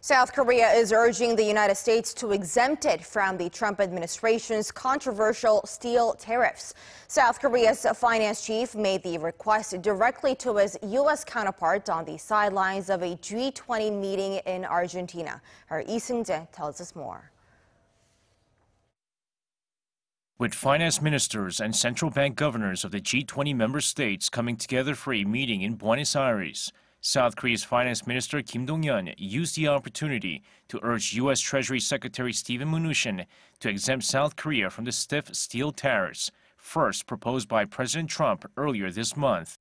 South Korea is urging the United States to exempt it from the Trump administration's controversial steel tariffs. South Korea's finance chief made the request directly to his U.S. counterpart on the sidelines of a G20 meeting in Argentina. Our Seung-jae tells us more. With finance ministers and central bank governors of the G20 member states coming together for a meeting in Buenos Aires, South Korea's Finance Minister Dong-yeon used the opportunity to urge U.S. Treasury Secretary Steven Mnuchin to exempt South Korea from the stiff steel tariffs, first proposed by President Trump earlier this month.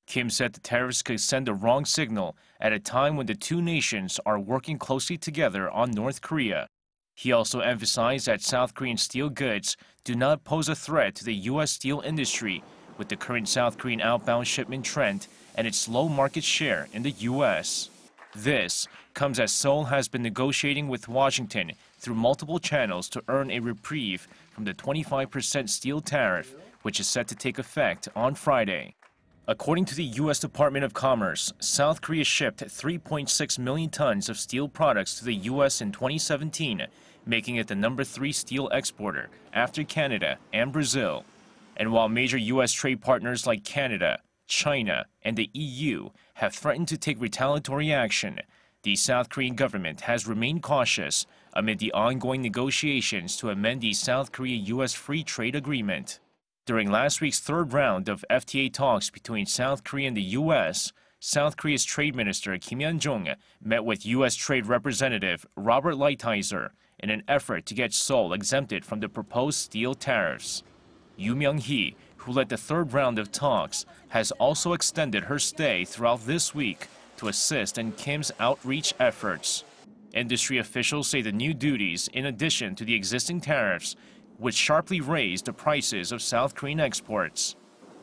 Kim said the tariffs could send the wrong signal at a time when the two nations are working closely together on North Korea. He also emphasized that South Korean steel goods do not pose a threat to the U.S. steel industry with the current South Korean outbound shipment trend and its low market share in the U.S. This comes as Seoul has been negotiating with Washington through multiple channels to earn a reprieve from the 25% steel tariff, which is set to take effect on Friday. According to the U.S. Department of Commerce, South Korea shipped 3.6 million tons of steel products to the U.S. in 2017, making it the number 3 steel exporter after Canada and Brazil. And while major U.S. trade partners like Canada, China, and the EU have threatened to take retaliatory action, the South Korean government has remained cautious amid the ongoing negotiations to amend the South Korea-U.S. Free Trade Agreement. During last week's third round of FTA talks between South Korea and the U.S., South Korea's Trade Minister Kim Hyun-jong met with U.S. Trade Representative Robert Lighthizer in an effort to get Seoul exempted from the proposed steel tariffs. Yoo Myung-hee, who led the third round of talks, has also extended her stay throughout this week to assist in Kim's outreach efforts. Industry officials say the new duties, in addition to the existing tariffs, would sharply raise the prices of South Korean exports.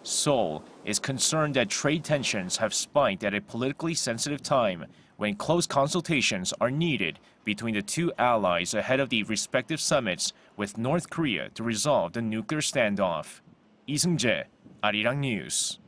Seoul is concerned that trade tensions have spiked at a politically sensitive time when close consultations are needed between the two allies ahead of the respective summits with North Korea to resolve the nuclear standoff. Seung-jae, Arirang News.